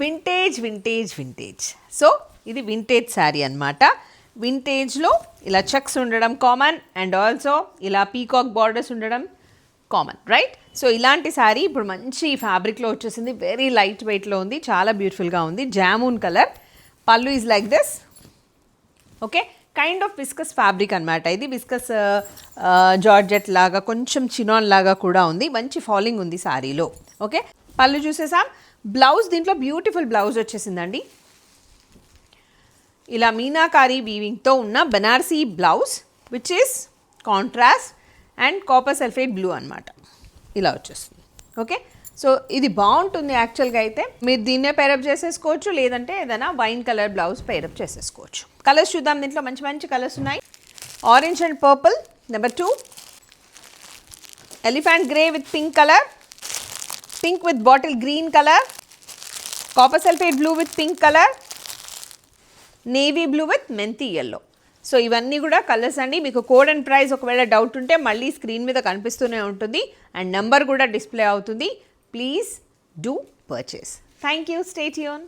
Vintage vintage vintage. So ఇది vintage sari అనమాట. వింటేజ్లో ఇలా చెక్స్ ఉండడం కామన్ అండ్ ఆల్సో ఇలా పీకాక్ బార్డర్స్ ఉండడం కామన్, రైట్? సో ఇలాంటి శారీ ఇప్పుడు మంచి ఫ్యాబ్రిక్లో వచ్చేసింది. వెరీ లైట్ వెయిట్లో ఉంది, చాలా బ్యూటిఫుల్గా ఉంది. జామూన్ కలర్. పళ్ళు is like this. Okay, kind of viscous fabric అనమాట ఇది. విస్కస్ జార్జెట్ లాగా, కొంచెం చినాన్ లాగా కూడా ఉంది. మంచి ఫాలింగ్ ఉంది శారీలో. ఓకే, పళ్ళు చూసేసాం. బ్లౌజ్ దీంట్లో బ్యూటిఫుల్ బ్లౌజ్ వచ్చేసిందండి. ఇలా మీనాకారీ వీవింగ్తో ఉన్న Banarasi blouse which is contrast and copper sulphate blue అనమాట. ఇలా వచ్చేస్తుంది. ఓకే, సో ఇది బాగుంటుంది యాక్చువల్గా. అయితే మీరు దీన్నే పేరప్ చేసేసుకోవచ్చు, లేదంటే ఏదైనా వైన్ కలర్ బ్లౌజ్ పేరప్ చేసేసుకోవచ్చు. కలర్స్ చూద్దాం. దీంట్లో మంచి మంచి కలర్స్ ఉన్నాయి. Orange and purple number 2, elephant grey with pink colour, pink with bottle green colour, copper sulphate blue with pink colour, navy blue with మెంతి ఎల్లో. సో ఇవన్నీ కూడా colours అండి. మీకు కోడ్ అండ్ ప్రైస్ ఒకవేళ డౌట్ ఉంటే మళ్ళీ screen మీద కనిపిస్తూనే ఉంటుంది అండ్ నెంబర్ కూడా డిస్ప్లే అవుతుంది. Please do purchase. Thank you. Stay tune.